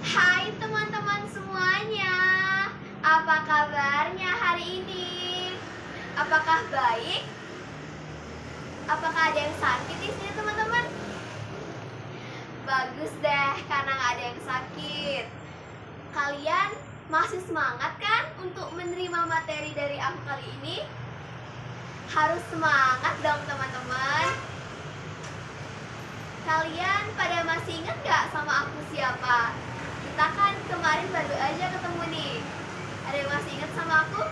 Hai teman-teman semuanya, apa kabarnya hari ini? Apakah baik? Apakah ada yang sakit di sini teman-teman? Bagus deh, karena nggak ada yang sakit. Kalian masih semangat kan untuk menerima materi dari aku kali ini? Harus semangat dong teman-teman. Kalian pada masih ingat gak sama aku siapa? Kita kan kemarin baru aja ketemu nih. Ada yang masih ingat sama aku?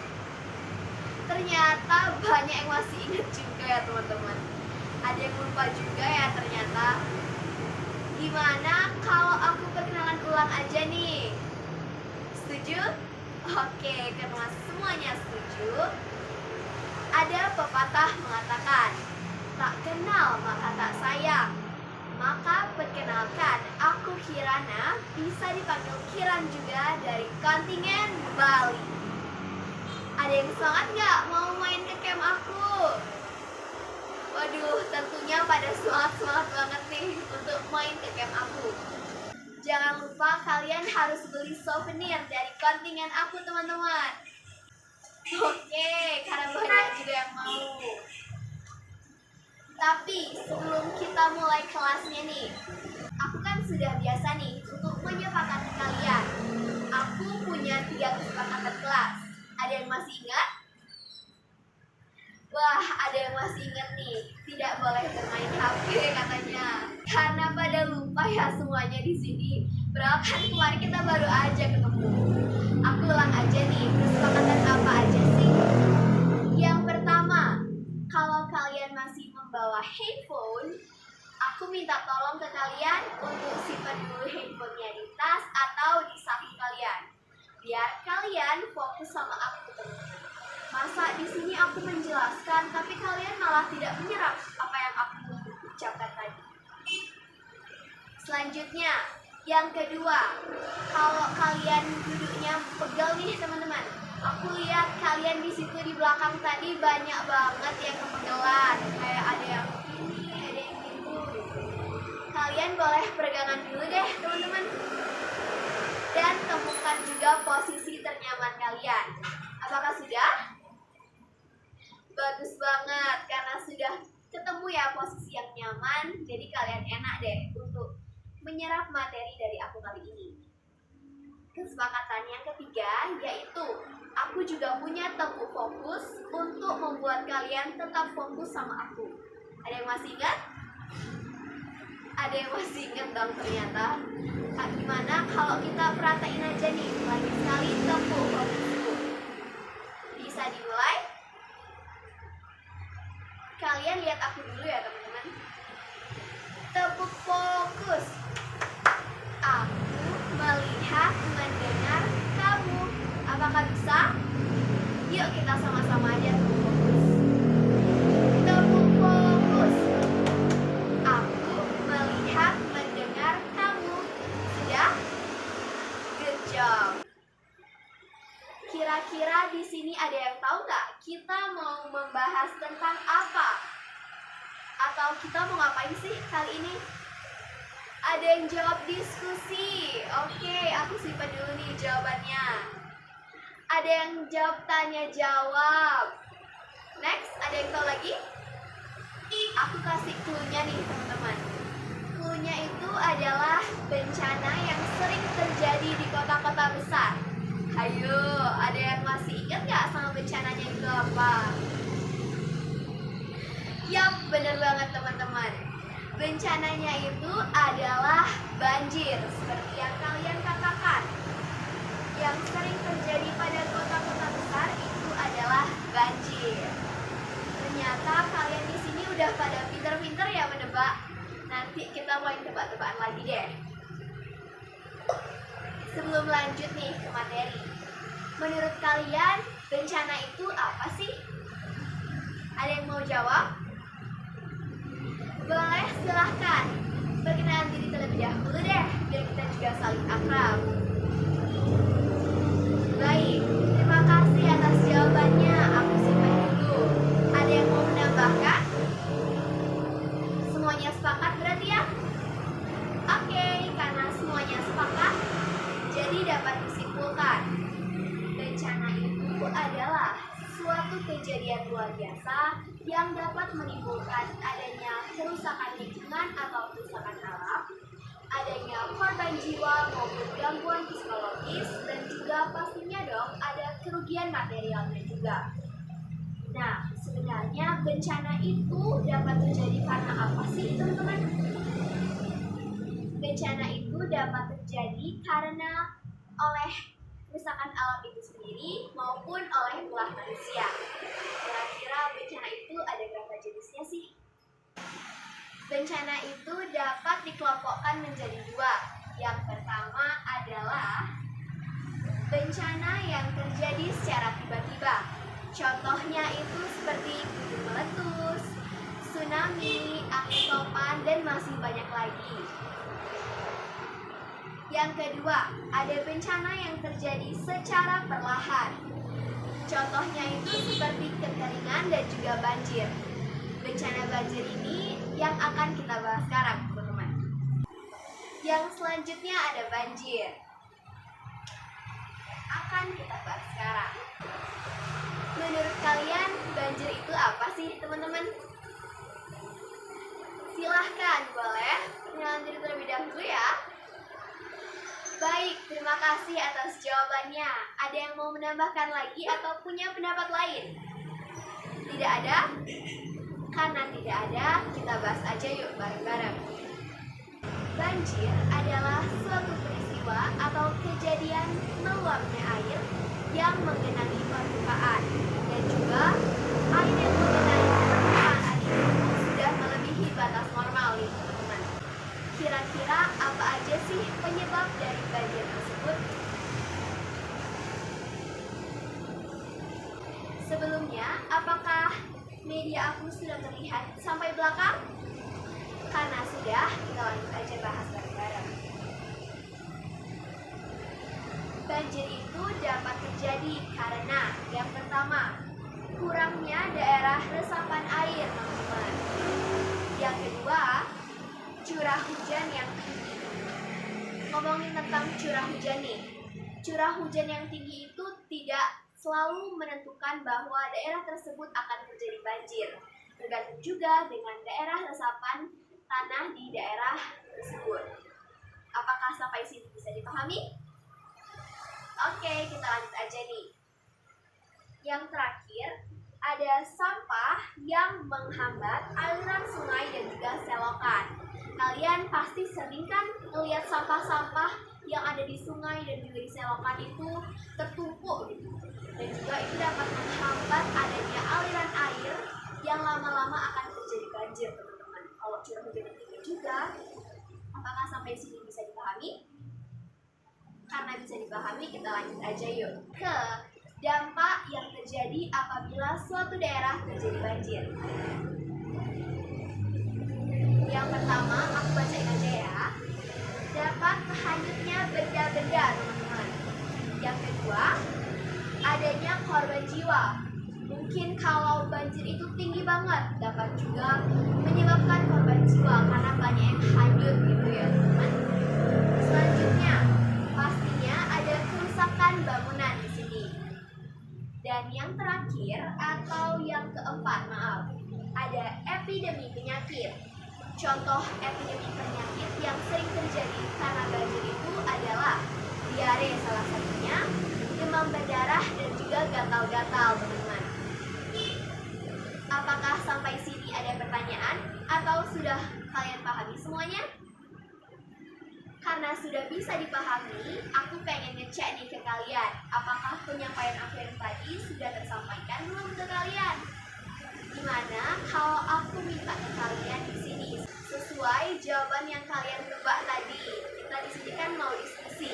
Ternyata banyak yang masih ingat juga ya teman-teman. Ada yang lupa juga ya ternyata. Gimana kalau aku perkenalan ulang aja nih? Setuju? Oke, karena semuanya setuju. Ada pepatah mengatakan, tak kenal maka tak sayang. Maka perkenalkan, aku Kirana, bisa dipanggil Kiran juga dari kontingen Bali. Ada yang semangat nggak mau main ke camp aku? Waduh, tentunya pada semangat banget nih untuk main ke camp aku. Jangan lupa kalian harus beli souvenir dari kontingen aku teman-teman. Oke, karena banyak juga yang mau. Tapi sebelum kita mulai kelasnya nih, aku kan sudah biasa nih untuk menyepakati kalian. Aku punya 3 kesepakatan kelas. Ada yang masih ingat? Wah, ada yang masih ingat nih. Tidak boleh bermain HP katanya. Karena pada lupa ya semuanya di sini. Berapa kan kemarin kita baru aja ketemu. Aku ulang aja nih, kesepakatan apa aja sih? Yang pertama, kalau kalian masih membawa handphone, aku minta tolong ke kalian untuk simpan dulu handphonenya di tas atau di saku kalian, biar kalian fokus sama aku. Masa di sini aku menjelaskan, tapi kalian malah tidak menyerap apa yang aku ucapkan tadi. Selanjutnya, yang kedua, kalau kalian duduknya pegel nih teman-teman. Aku lihat kalian di situ di belakang tadi banyak banget yang kepegelan. Kayak ada yang ini, ada yang gitu. Kalian boleh peregangan dulu deh teman-teman. Dan temukan juga posisi ternyaman kalian. Apakah sudah? Bagus banget, karena sudah ketemu ya posisi yang nyaman. Jadi kalian enak deh untuk menyerap materi dari aku kali ini. Kesepakatan yang ketiga yaitu aku juga punya teguh fokus untuk membuat kalian tetap fokus sama aku. Ada yang masih ingat? Ada yang masih ingat dong ternyata. Gimana kalau kita peratain aja nih lagi sekali teguh fokusku. Bisa dimulai? Kalian lihat aku dulu ya teman-teman. Teguh fokus. Aku melihat, mendengar kamu. Apakah bisa? Yuk kita sama-sama aja teguh fokus. Teguh fokus. Aku melihat, mendengar kamu. Sudah? Good job. Kira-kira di sini ada yang tahu nggak? Kita mau membahas tentang apa? Atau kita mau ngapain sih kali ini? Ada yang jawab diskusi. Oke, aku simpan dulu nih jawabannya. Ada yang jawab tanya jawab. Next, ada yang tahu lagi? Aku kasih clue-nya nih teman-teman. Clue-nya itu adalah bencana yang sering terjadi di kota-kota besar. Ayo, ada yang masih ingat nggak sama bencananya itu apa? Yap, bener banget teman-teman. Bencananya itu adalah banjir, seperti yang kalian katakan. Yang sering terjadi pada kota-kota besar itu adalah banjir. Ternyata kalian di sini udah pada pinter-pinter ya menebak. Nanti kita main tebak-tebakan lagi deh. Sebelum lanjut nih ke materi, menurut kalian bencana itu apa sih? Ada yang mau jawab? Boleh, silahkan. Perkenalan diri terlebih dahulu deh, biar kita juga saling akrab. Baik, terima kasih atas jawabannya. Aku simpan dulu. Ada yang mau menambahkan? Semuanya sepakat berarti ya? Oke, karena semuanya sepakat, suatu kejadian luar biasa yang dapat menimbulkan adanya kerusakan lingkungan atau kerusakan alam, adanya korban jiwa maupun gangguan psikologis, dan juga pastinya dong ada kerugian materialnya juga. Nah, sebenarnya bencana itu dapat terjadi karena apa sih, teman-teman? Bencana itu dapat terjadi karena oleh kerusakan alam itu sendiri maupun oleh ulah manusia. Kira-kira bencana itu ada berapa jenisnya sih? Bencana itu dapat dikelompokkan menjadi dua. Yang pertama adalah bencana yang terjadi secara tiba-tiba. Contohnya itu seperti gunung meletus, tsunami, angin topan, dan masih banyak lagi. Yang kedua, ada bencana yang terjadi secara perlahan. Contohnya itu seperti kekeringan dan juga banjir. Bencana banjir ini yang akan kita bahas sekarang, teman-teman. Yang selanjutnya ada banjir. Akan kita bahas sekarang. Menurut kalian, banjir itu apa sih, teman-teman? Silahkan, boleh perkenalan diri terlebih dahulu ya. Baik, terima kasih atas jawabannya. Ada yang mau menambahkan lagi atau punya pendapat lain? Tidak ada? Karena tidak ada, kita bahas aja yuk bareng-bareng. Banjir adalah suatu peristiwa atau kejadian meluapnya air yang menggenangi permukaan, dan juga air yang menggenangi permukaan air itu sudah melebihi batas normal nih, teman-teman. Kira-kira apa aja sih penyebab dari banjir tersebut? Sebelumnya, apakah media aku sudah terlihat sampai belakang? Karena sudah, kita lanjut aja bahas bareng-bareng. Banjir itu dapat terjadi karena yang pertama, kurangnya daerah resapan air, teman-teman. Yang kedua, curah hujan yang tinggi. Ngomongin tentang curah hujan nih, curah hujan yang tinggi itu tidak selalu menentukan bahwa daerah tersebut akan terjadi banjir. Tergantung juga dengan daerah resapan tanah di daerah tersebut. Apakah sampai sini bisa dipahami? Oke, kita lanjut aja nih. Yang terakhir, ada sampah yang menghambat aliran sungai dan juga selokan. Kalian pasti sering kan melihat sampah-sampah yang ada di sungai dan juga di selokan itu tertumpuk gitu. Dan juga itu dapat menghambat adanya aliran air yang lama-lama akan terjadi banjir, teman-teman. Kalau curah hujan tinggi juga, apakah sampai sini bisa dipahami? Karena bisa dipahami, kita lanjut aja yuk ke dampak yang terjadi apabila suatu daerah terjadi banjir. Yang pertama, aku bacain aja ya. Dapat hanyutnya benda-benda, teman-teman. Yang kedua, adanya korban jiwa. Mungkin kalau banjir itu tinggi banget, dapat juga menyebabkan korban jiwa karena banyak yang hanyut gitu ya, teman-teman. Selanjutnya, pastinya ada kerusakan bangunan di sini. Dan yang terakhir atau yang keempat, ada epidemi penyakit. Contoh epidemi penyakit yang sering terjadi karena banjir itu adalah diare salah satunya, demam berdarah, dan juga gatal-gatal, teman-teman. Apakah sampai sini ada pertanyaan atau sudah kalian pahami semuanya? Karena sudah bisa dipahami, aku pengen ngecek nih ke kalian. Apakah penyampaian aku yang tadi sudah tersampaikan belum ke kalian? Gimana kalau aku minta ke kalian di sini sesuai jawaban yang kalian tebak tadi? Kita di sini kan mau diskusi.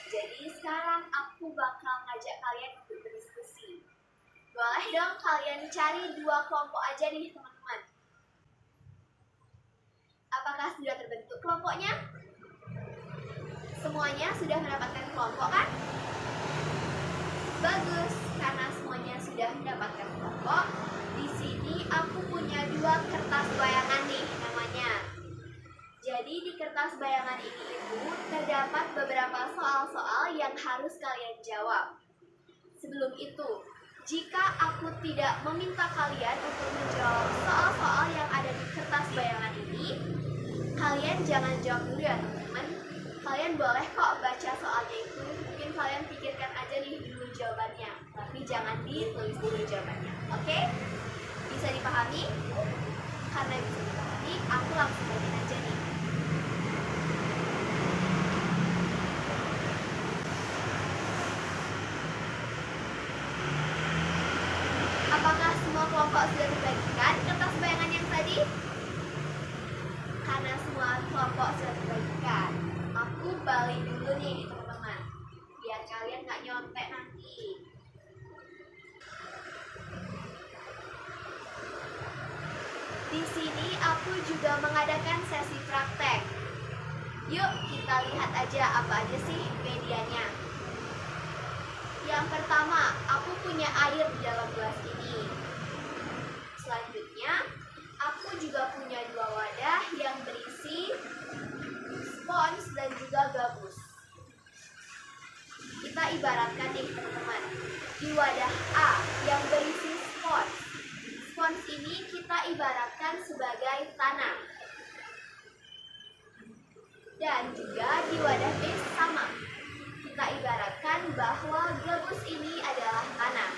Jadi sekarang aku bakal ngajak kalian untuk berdiskusi. Boleh dong kalian cari 2 kelompok aja nih, teman-teman. Apakah sudah terbentuk kelompoknya? Semuanya sudah mendapatkan kelompok kan? Bagus, karena semuanya sudah mendapatkan kelompok. Di sini aku punya 2 kertas bayangan nih namanya. Jadi di kertas bayangan ini itu terdapat beberapa soal-soal yang harus kalian jawab. Sebelum itu, Jika aku tidak meminta kalian untuk menjawab soal-soal yang ada di kertas bayangan ini, kalian jangan jawab dulu ya teman-teman. Kalian boleh kok baca soalnya itu. Mungkin kalian pikirkan aja nih dulu jawabannya, tapi jangan ditulis dulu jawabannya. Oke? Bisa dipahami? Karena bisa dipahami, aku langsung bagiin aja nih. Apakah semua kelompok sudah dibagikan kertas bayangan yang tadi? Karena semua kelompok sudah dibagikan, aku balik dulu nih teman-teman, biar kalian nggak nyontek nanti. Di sini aku juga mengadakan sesi praktek. Yuk kita lihat aja apa aja sih medianya. Yang pertama, aku punya air di dalam gelas ini. Selanjutnya, aku juga punya 2 wadah yang berisi spons dan juga gabus. Kita ibaratkan nih teman-teman, di wadah A yang berisi spons. Spons ini kita ibaratkan sebagai tanah. Dan juga di wadah B sama. Kita ibaratkan bahwa gabus ini adalah tanah.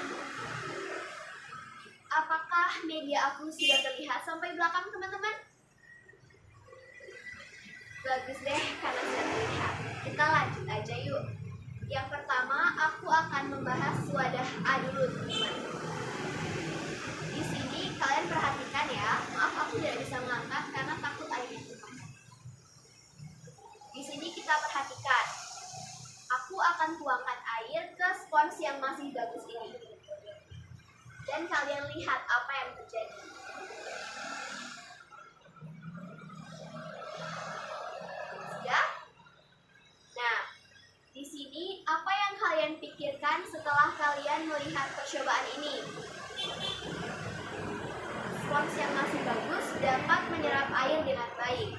Apakah media aku sudah terlihat sampai belakang teman-teman? Bagus deh karena sudah terlihat. Kita lanjut aja yuk. Yang pertama aku akan membahas wadah A dulu teman-teman. Di sini kalian perhatikan ya. Maaf aku tidak bisa mengangkat karena takut airnya tumpah. Di sini kita perhatikan. Aku akan tuangkan air ke spons yang masih bagus ini. Dan kalian lihat apa yang terjadi. Sudah? Nah, di sini apa yang kalian pikirkan setelah kalian melihat percobaan ini? Spons yang masih bagus dapat menyerap air dengan baik.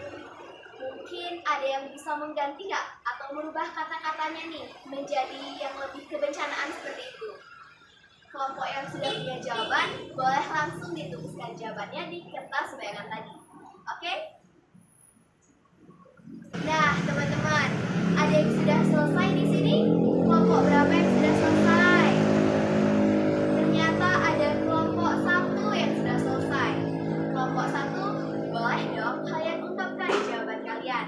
Mungkin ada yang bisa mengganti nggak? Atau merubah kata-katanya nih menjadi yang lebih kebencanaan seperti itu. Kelompok yang sudah punya jawaban boleh langsung dituliskan jawabannya di kertas bayangan tadi. Oke? Nah teman-teman, ada yang sudah selesai di sini? Kelompok berapa yang sudah selesai? Ternyata ada kelompok 1 yang sudah selesai. Kelompok 1, boleh dong kalian ungkapkan jawaban kalian.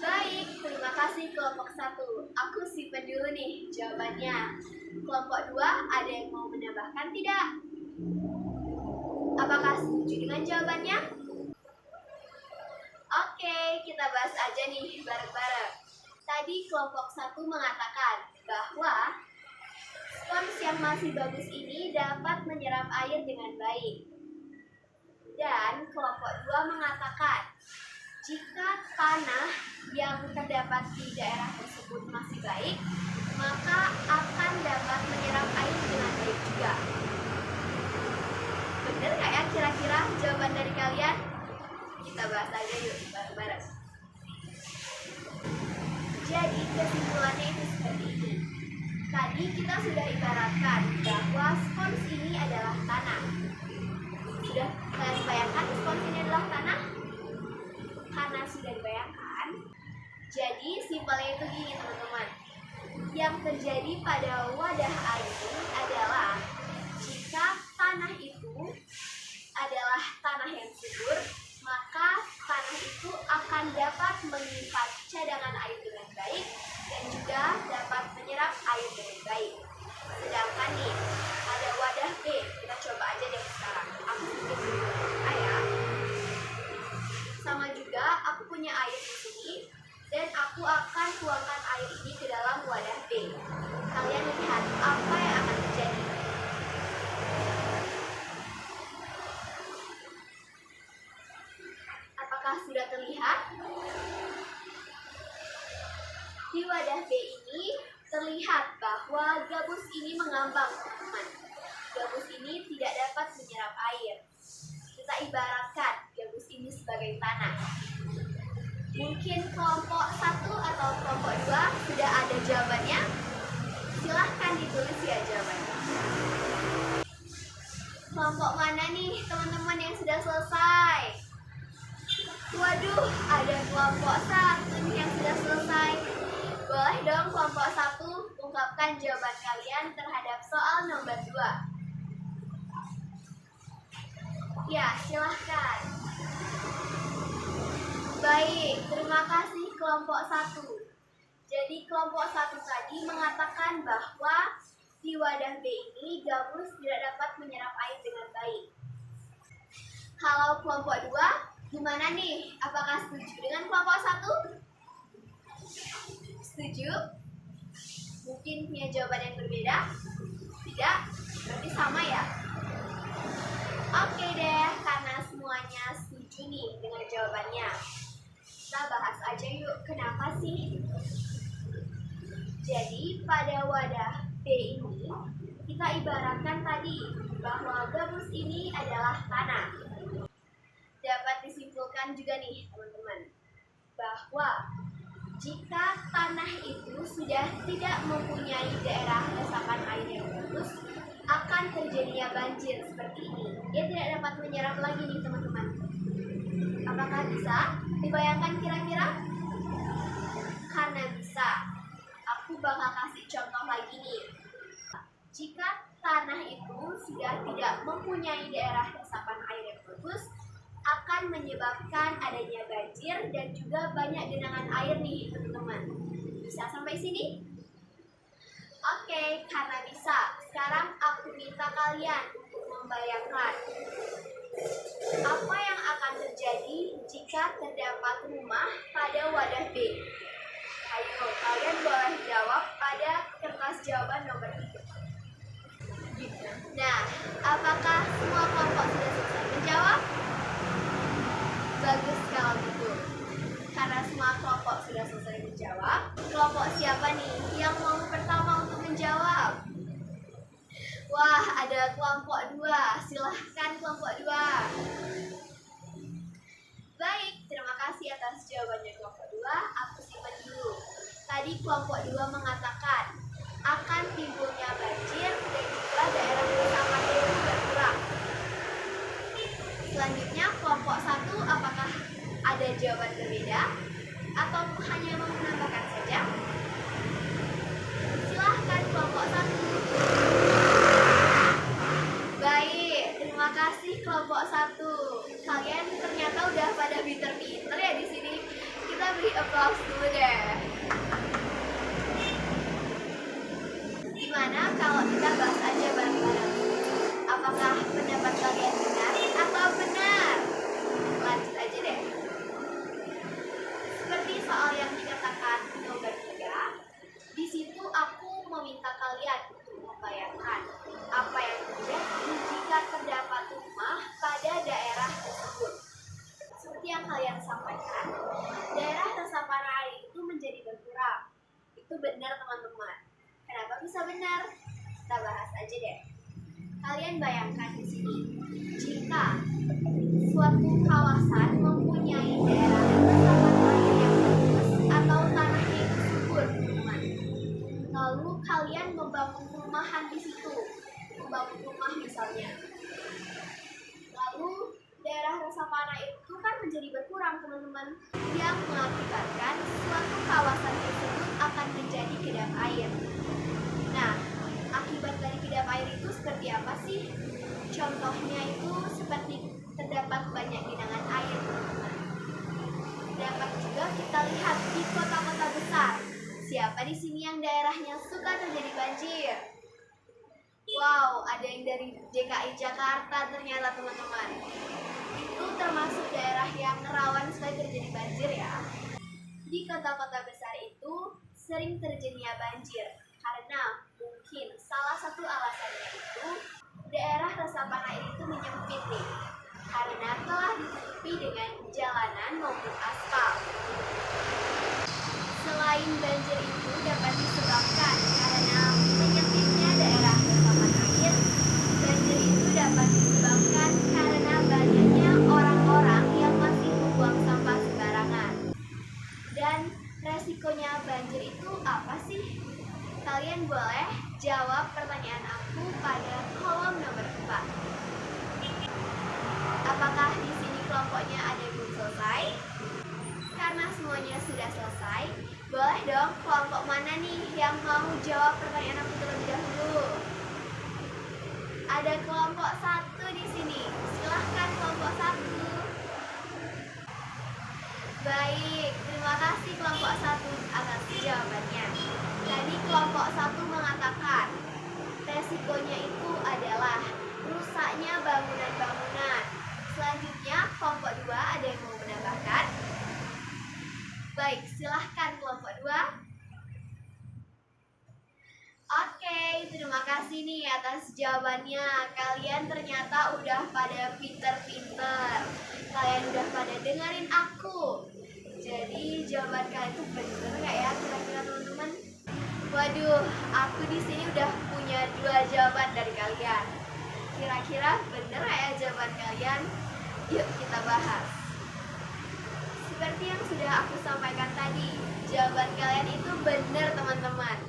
Baik, terima kasih kelompok 1. Aku simpan dulu nih jawabannya. Kelompok 2, ada yang mau menambahkan tidak? Apakah setuju dengan jawabannya? Oke, kita bahas aja nih bareng-bareng. Tadi kelompok 1 mengatakan bahwa spons yang masih bagus ini dapat menyerap air dengan baik. Dan kelompok 2 mengatakan jika tanah yang terdapat di daerah tersebut masih baik, maka akan dapat menyerap air dengan baik juga. Bener nggak ya kira-kira jawaban dari kalian? Kita bahas aja yuk bareng-bareng. Jadi kesimpulannya itu seperti ini. Tadi kita sudah ibaratkan bahwa spons ini adalah tanah. Sudah kalian bayangkan spons ini adalah tanah? Karena sudah dibayangkan, jadi simpelnya itu gini teman-teman. Yang terjadi pada wadah air ini adalah jika tanah itu adalah tanah yang subur, maka tanah itu akan dapat menyimpan cadangan air dengan baik dan juga dapat menyerap air dengan baik. Sedangkan nih, ada wadah B. Kita coba aja deh sekarang. Aku bikin dulu ya. Sama juga, aku punya air di sini dan aku akan tuangkan air ini ke dalam wadah B. Kalian lihat apa yang akan terjadi. Apakah sudah terlihat? Di wadah B ini terlihat bahwa gabus ini mengambang, teman-teman. Gabus ini tidak dapat menyerap air. Kita ibaratkan gabus ini sebagai tanah. Mungkin kelompok 1 atau kelompok 2 sudah ada jawabannya? Silahkan ditulis ya jawabannya. Kelompok mana nih teman-teman yang sudah selesai? Waduh, ada kelompok 1 nih yang sudah selesai. Boleh dong kelompok 1 ungkapkan jawaban kalian terhadap soal nomor 2. Ya, silahkan. Baik, terima kasih kelompok 1. Jadi kelompok 1 tadi mengatakan bahwa di wadah B ini gabus tidak dapat menyerap air dengan baik. Kalau kelompok 2, gimana nih? Apakah setuju dengan kelompok 1? Setuju? Mungkin punya jawaban yang berbeda? Tidak? Berarti sama ya? Oke deh, karena semuanya setuju nih dengan jawabannya. Kita bahas aja yuk, kenapa sih? Jadi pada wadah B ini, kita ibaratkan tadi bahwa gabus ini adalah tanah. Dapat disimpulkan juga nih teman-teman, bahwa jika tanah itu sudah tidak mempunyai daerah resapan air yang bagus, akan terjadinya banjir seperti ini. Dia tidak dapat menyerap lagi nih teman-teman. Apakah bisa? Dibayangkan kira-kira? Karena bisa. Aku bakal kasih contoh lagi nih. Jika tanah itu sudah tidak mempunyai daerah resapan air yang bagus, akan menyebabkan adanya banjir dan juga banyak genangan air nih teman-teman. Bisa sampai sini? Oke, karena bisa, sekarang aku minta kalian untuk membayangkan apa yang akan terjadi jika terdapat rumah pada wadah B. Ayo, kalian boleh jawab pada kertas jawaban nomor 3. Nah, apakah semua kelompok sudah selesai menjawab? Bagus kalau gitu. Karena semua kelompok sudah selesai menjawab, kelompok siapa nih yang mau pertama untuk menjawab? Wah, ada kelompok 2. Silahkan kelompok 2. Baik, terima kasih atas jawabannya kelompok 2. Aku simpan dulu. Tadi kelompok 2 mengatakan akan timbulnya banjir dan juga daerah resapan air berkurang. Selanjutnya kelompok 1, apakah ada jawaban berbeda atau hanya mau menambahkan saja? Silahkan kelompok 1. Baik, terima kasih kelompok 1. Kalian ternyata udah pada pinter-pinter ya di sini. Kita beri aplaus dulu deh. Gimana kalau kita bahas aja bareng-bareng? Apakah pendapat kalian benar atau benar? Lanjut aja deh. Seperti soal yang dikatakan nomor 3, di situ aku meminta kalian untuk membayangkan apa yang terjadi jika terdapat rumah pada daerah tersebut. Seperti yang kalian sampaikan, daerah resapan air itu menjadi berkurang. Itu benar teman-teman. Kenapa bisa benar? Kita bahas aja deh. Kalian bayangkan di sini, jika suatu kawasan mempunyai daerah resapan air yang bagus atau tanahnya itu subur, teman-teman. Lalu kalian membangun perumahan di situ, membangun rumah misalnya. Lalu daerah resapan air itu kan menjadi berkurang, teman-teman, yang mengakibatkan suatu kawasan tersebut akan menjadi kedap air. Nah, akibat dari kedap air itu seperti apa sih? Contohnya itu seperti terdapat banyak genangan air, teman-teman. Dapat juga kita lihat di kota-kota besar. Siapa di sini yang daerahnya suka terjadi banjir? Wow, ada yang dari DKI Jakarta ternyata, teman-teman. Itu termasuk daerah yang rawan sekali terjadi banjir ya. Di kota-kota besar itu sering terjadinya banjir karena mungkin salah satu alasannya itu daerah resapan air itu menyempit nih, karena telah ditutupi dengan jalanan maupun aspal. Selain banjir itu dapat disebabkan karena menyempitnya daerah resapan air, banjir itu dapat disebabkan karena banyaknya orang-orang yang masih membuang sampah sembarangan. Dan resikonya banjir itu apa sih? Kalian boleh jawab pertanyaan aku pada kolom nomor 4. Apakah di sini kelompoknya ada yang belum selesai? Karena semuanya sudah selesai, boleh dong kelompok mana nih yang mau jawab pertanyaan aku terlebih dahulu? Ada kelompok 1 di sini. Silahkan kelompok 1. Baik, terima kasih kelompok 1 atas jawabannya. Tadi kelompok 1 mengatakan resikonya itu adalah rusaknya bangunan-bangunan. Selanjutnya kelompok 2 ada yang mau menambahkan? Baik, silahkan kelompok 2. Oke, terima kasih nih atas jawabannya. Kalian ternyata udah pada pinter-pinter. Kalian udah pada dengerin aku. Jadi jawaban kalian itu bener nggak ya kira-kira teman-teman? Waduh, aku di sini udah punya 2 jawaban dari kalian. Kira-kira bener nggak ya jawaban kalian? Yuk kita bahas. Seperti yang sudah aku sampaikan tadi, jawaban kalian itu benar teman-teman.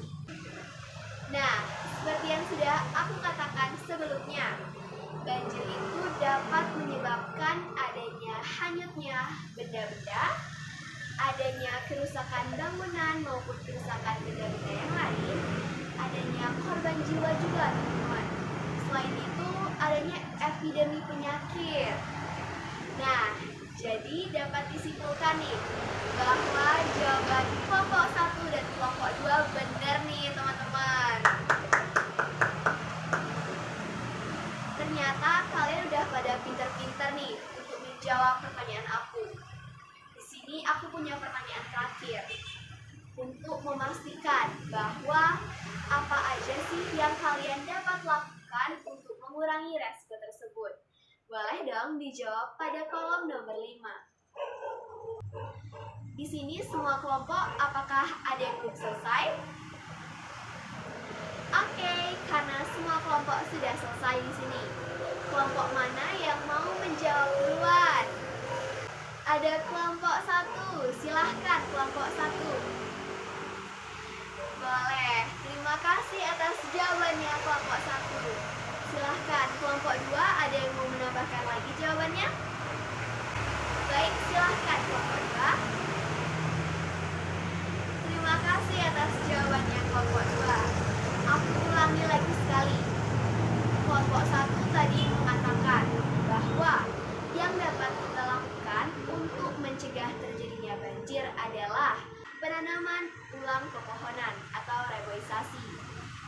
Nah, seperti yang sudah aku katakan sebelumnya, banjir itu dapat menyebabkan adanya hanyutnya benda-benda, adanya kerusakan bangunan maupun kerusakan benda-benda yang lain, adanya korban jiwa juga teman-teman. Selain itu, adanya epidemi penyakit. Nah, jadi dapat disimpulkan nih bahwa jawaban kelompok 1 dan kelompok 2 benar nih teman-teman. Ternyata kalian udah pada pinter-pinter nih untuk menjawab pertanyaan aku. Di sini aku punya pertanyaan terakhir untuk memastikan bahwa apa aja sih yang kalian dapat lakukan untuk mengurangi resiko tersebut. Boleh dong dijawab pada kolom nomor 5. Di sini semua kelompok apakah ada yang belum selesai? Oke, karena semua kelompok sudah selesai di sini. Kelompok mana yang mau menjawab duluan? Ada kelompok 1, silahkan kelompok 1. Boleh, terima kasih atas jawabannya kelompok 1. Silahkan kelompok 2 ada yang mau menambahkan lagi jawabannya? Baik, silahkan kelompok 2. Terima kasih atas jawabannya kelompok 2. Aku ulangi lagi sekali. Kelompok 1 tadi mengatakan bahwa yang dapat kita lakukan untuk mencegah terjadinya banjir adalah penanaman ulang pepohonan atau reboisasi.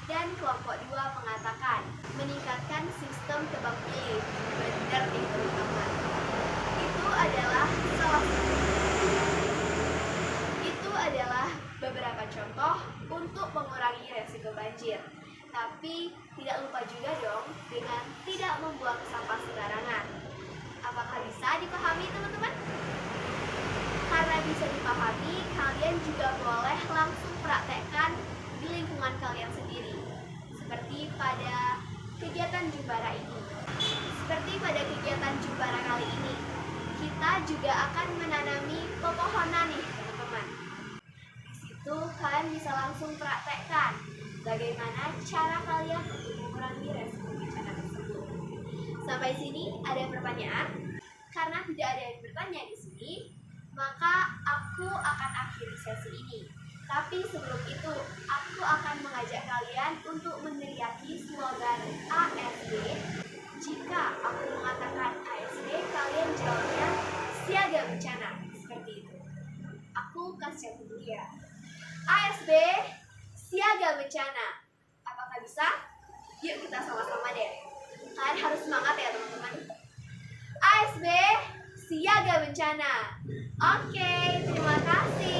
Dan kelompok 2 mengatakan meningkatkan sistem tebang pilih. Benar nih teman-teman. Itu adalah beberapa contoh untuk mengurangi resiko banjir. Tapi tidak lupa juga dong dengan tidak membuang sampah sembarangan. Apakah bisa dipahami teman-teman? Karena bisa dipahami, kalian juga boleh langsung praktekkan di lingkungan kalian sendiri. Seperti pada kegiatan Jumbara ini. Seperti pada kegiatan Jumbara kali ini, kita juga akan menanami pepohonan nih teman-teman. Di situ kalian bisa langsung praktekkan bagaimana cara kalian untuk mengurangi resiko bencana tersebut. Sampai sini ada pertanyaan? Karena tidak ada yang bertanya di sini, maka aku akan akhiri sesi ini. Tapi sebelum itu, aku akan mengajak kalian untuk meneriaki slogan ASB. Jika aku mengatakan ASB, kalian jawabnya siaga bencana. Seperti itu. Aku kasih dulu ya. ASB, siaga bencana. Apakah bisa? Yuk kita sama-sama deh. Kalian harus semangat ya teman-teman. ASB, siaga bencana. Oke, terima kasih.